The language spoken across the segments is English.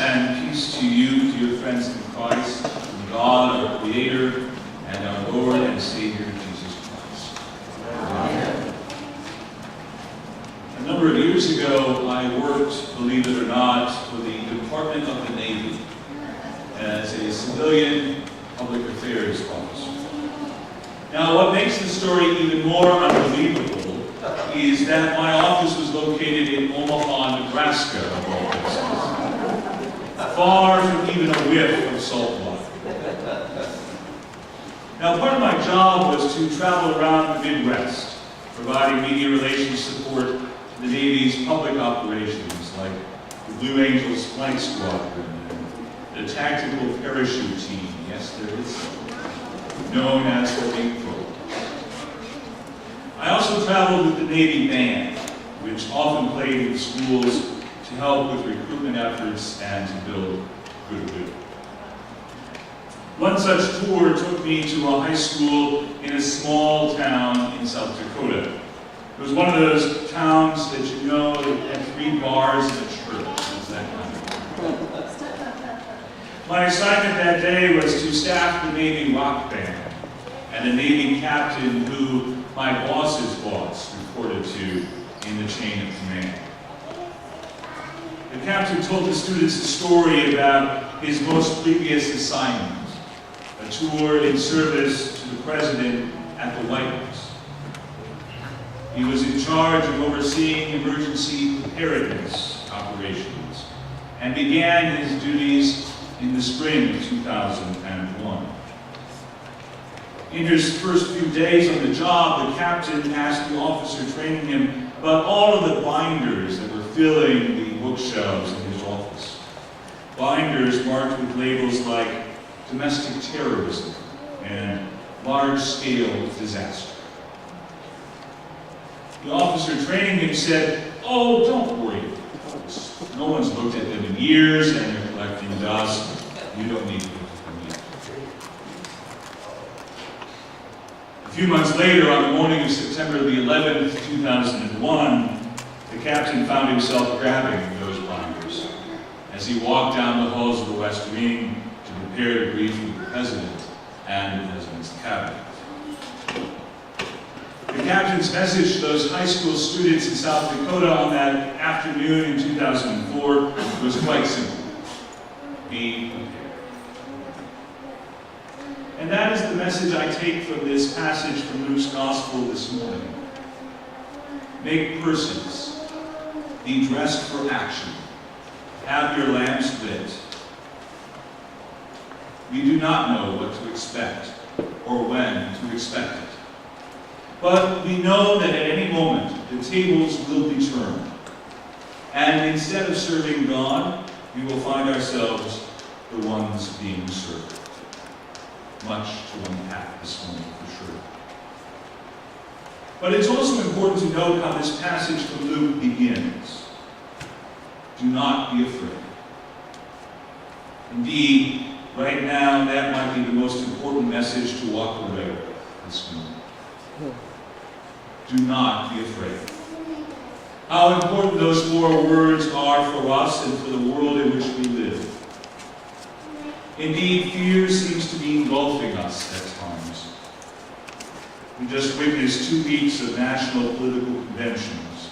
and peace to you, dear friends in Christ, from God, our Creator, and our Lord and Savior, Jesus Christ. Amen. A number of years ago, I worked, believe it or not, for the Department of the Navy as a civilian public affairs officer. Now, what makes the story even more unbelievable is that my office was located in Omaha, Nebraska, of all places, far from even a whiff of salt water. Now, part of my job was to travel around the Midwest, providing media relations support to the Navy's public operations, like the Blue Angels Flight Squadron and the Tactical Parachute Team, yes, there is so, known as the Big Pro. I also traveled with the Navy Band, which often played in schools to help with recruitment efforts and to build goodwill. One such tour took me to a high school in a small town in South Dakota. It was one of those towns that you know that had 3 bars and a church. It was that kind of thing. My assignment that day was to staff the Navy rock band and a Navy captain who my boss's boss reported to in the chain of command. The captain told the students a story about his most previous assignment, a tour in service to the president at the White House. He was in charge of overseeing emergency preparedness operations and began his duties in the spring of 2001. In his first few days on the job, the captain asked the officer training him about all of the binders that were filling the bookshelves in his office. Binders marked with labels like domestic terrorism and large-scale disaster. The officer training him said, "Oh, don't worry. No one's looked at them in years and they're collecting dust. You don't need to look at them yet." A few months later, on the morning of September the 11th, 2001, the captain found himself grabbing those binders as he walked down the halls of the West Wing to prepare to brief with the President and the President's cabinet. The captain's message to those high school students in South Dakota on that afternoon in 2004 was quite simple. Be prepared. And that is the message I take from this passage from Luke's Gospel this morning. Make persons. Be dressed for action. Have your lamps lit. We do not know what to expect or when to expect it. But we know that at any moment the tables will be turned. And instead of serving God, we will find ourselves the ones being served. Much to unpack this morning for sure. But it's also important to note how this passage from Luke begins. Do not be afraid. Indeed, right now, that might be the most important message to walk away with this morning. Do not be afraid. How important those 4 words are for us and for the world in which we live. Indeed, fear seems to be engulfing us at times. We just witnessed 2 weeks of national political conventions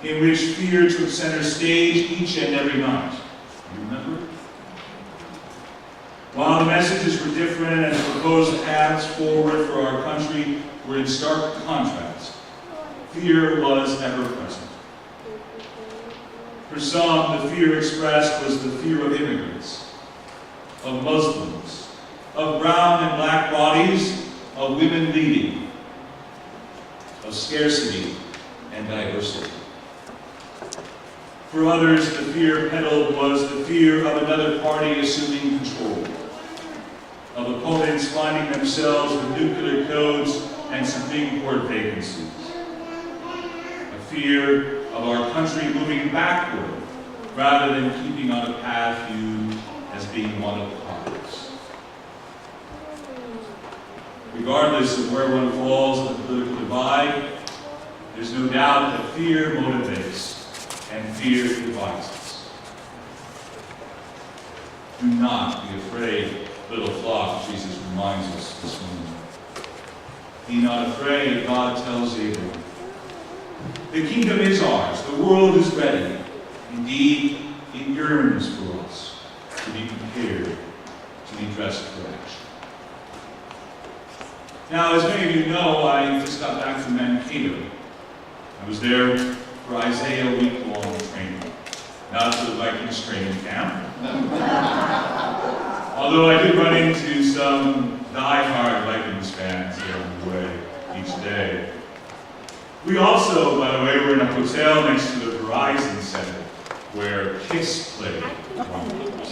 in which fear took center stage each and every night. Do you remember? While the messages were different and the proposed paths forward for our country were in stark contrast, fear was ever present. For some, the fear expressed was the fear of immigrants, of Muslims, of brown and black bodies, of women leading, of scarcity and diversity. For others, the fear peddled was the fear of another party assuming control, of opponents finding themselves with nuclear codes and Supreme Court vacancies, a fear of our country moving backward rather than keeping on a path viewed as being one of progress. Regardless of where one falls in the political divide, there's no doubt that fear motivates and fear divides us. Do not be afraid, little flock, Jesus reminds us this morning. Be not afraid, God tells Abraham. The kingdom is ours. The world is ready. Indeed, it yearns for us to be prepared, to be dressed for action. Now, as many of you know, I just got back from Mankato. I was there for Isaiah week-long training. Not for the Vikings training camp. Although I did run into some die-hard Vikings fans along the way each day. We also, by the way, were in a hotel next to the Verizon Center where Kiss played one night.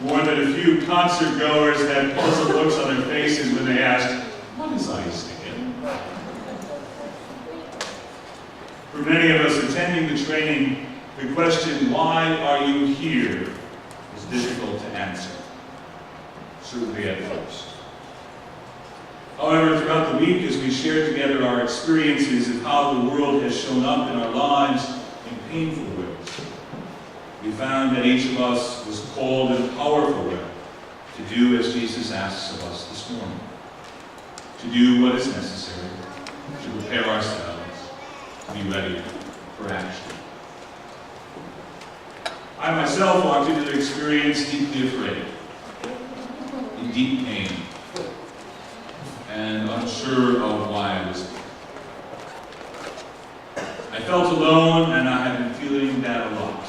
More than a few concert goers had puzzled looks on their faces when they asked, "What is Isaiah?" For many of us attending the training, the question, "Why are you here?" is difficult to answer, certainly at first. However, throughout the week, as we shared together our experiences of how the world has shown up in our lives in painful ways, we found that each of us was called in a powerful way to do as Jesus asks of us this morning, to do what is necessary, to prepare ourselves, to be ready for action. I myself walked into the experience deeply afraid, in deep pain, and unsure of why I was there. I felt alone, and I have been feeling that a lot.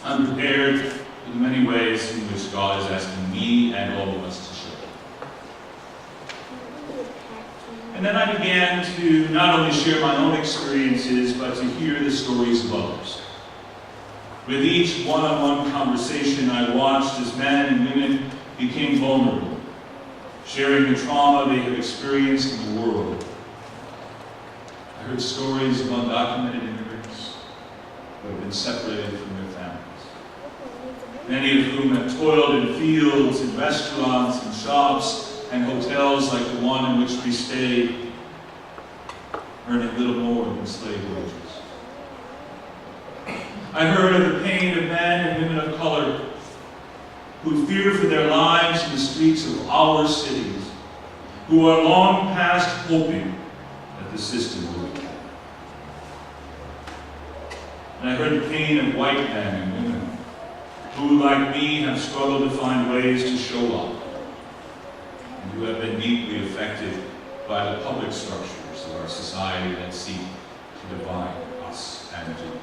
Unprepared for the many ways in which God is asking me and all of us to show. And then I began to not only share my own experiences, but to hear the stories of others. With each one-on-one conversation, I watched as men and women became vulnerable, sharing the trauma they have experienced in the world. I heard stories of undocumented immigrants who have been separated from their families, many of whom have toiled in fields, in restaurants, in shops, and hotels like the one in which we stayed, earning little more than slave wages. I heard of the pain of men and women of color who fear for their lives in the streets of our cities, who are long past hoping that the system will be kept. And I heard the pain of white men and women who, like me, have struggled to find ways to show up, and who have been deeply affected by the public structures of our society that seek to divide us and you.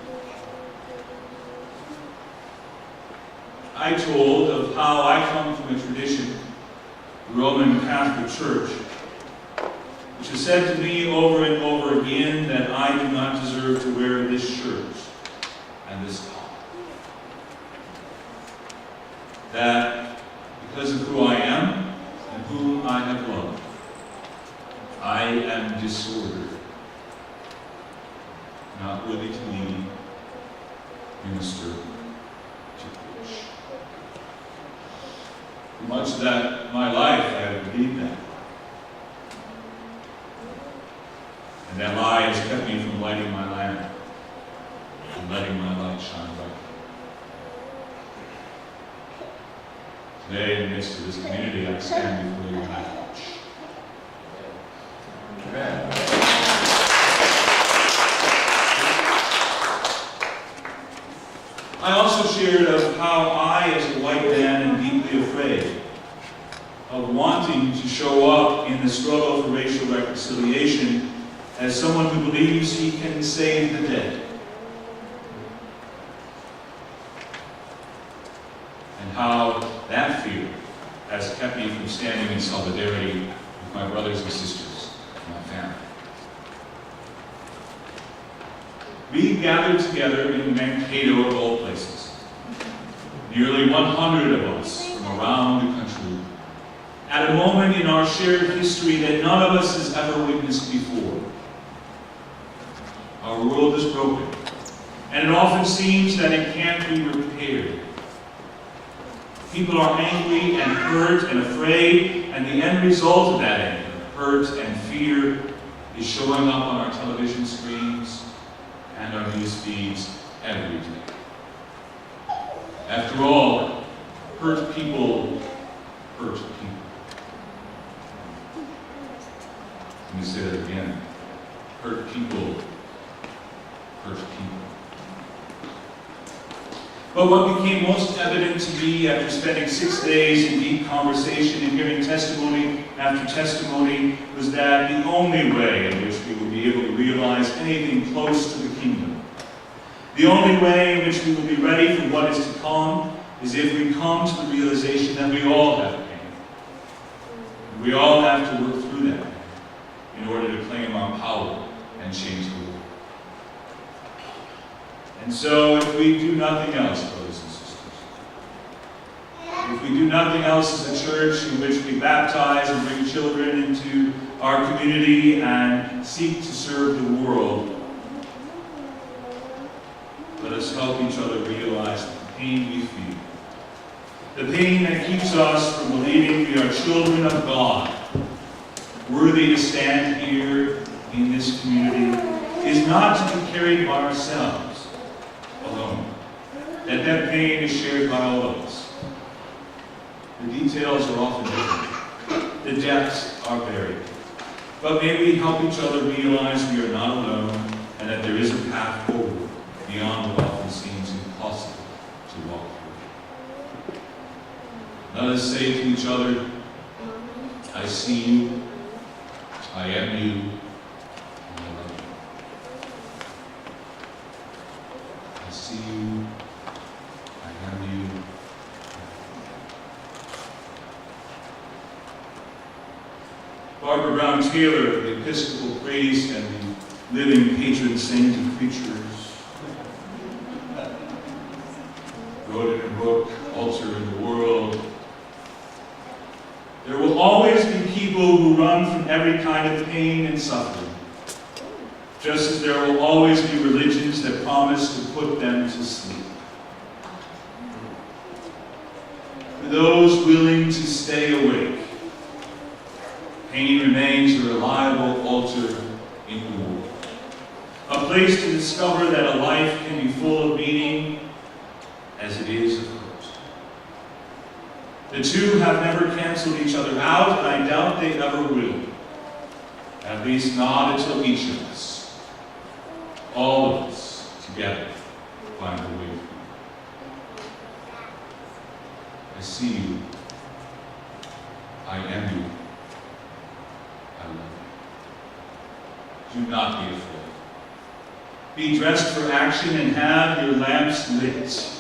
I told of how I come from a tradition, the Roman Catholic Church, which has said to me over and over again that I do not deserve to wear this shirt and this collar. That because of who I am and whom I have loved, I am disordered, not worthy to lead, minister, to preach. For much of my life, I have believed that. And that lie has kept me from lighting my lamp and letting my light shine bright. Today, in the midst of this community, I stand before you and I watch. Amen. I also shared of how I, as a white man, am deeply afraid of wanting to show up in the struggle for racial reconciliation as someone who believes he can save the dead. And how that fear has kept me from standing in solidarity with my brothers and sisters and my family. We gathered together in Mankato, of all places. Nearly 100 of us from around the country, at a moment in our shared history that none of us has ever witnessed before. Our world is broken, and it often seems that it can't be repaired. People are angry and hurt and afraid, and the end result of that anger, hurt, and fear is showing up on our television screens and our news feeds every day. After all, hurt people hurt people. Let me say that again. Hurt people hurt people. But what became most evident to me after spending 6 days in deep conversation and hearing testimony after testimony was that the only way in which we will be able to realize anything close to the kingdom, the only way in which we will be ready for what is to come, is if we come to the realization that we all have pain. We all have to work through that in order to claim our power and change the world. And so, if we do nothing else, brothers and sisters, if we do nothing else as a church in which we baptize and bring children into our community and seek to serve the world, let us help each other realize the pain we feel. The pain that keeps us from believing we are children of God, worthy to stand here in this community, is not to be carried by ourselves alone. That pain is shared by all of us. The details are often different. The depths are varied. But may we help each other realize we are not alone and that there is a path forward beyond what often seems impossible to walk through. Let us say to each other, I see you, I am you, and I love you. I see you, I am you. Barbara Brown Taylor, the Episcopal priest and the living patron saint of preachers, wrote in her book, Altar in the World, there will always be people who run from every kind of pain and suffering, just as there will always be religions that promise to put them to sleep. For those willing to stay awake, pain remains a reliable altar in the world, a place to discover that a life can be full of meaning as it is of hurt. The two have never canceled each other out, and I doubt they ever will. At least not until each of us, all of us, together, find a way through. I see you. I am you. I love you. Do not be afraid. Be dressed for action and have your lamps lit.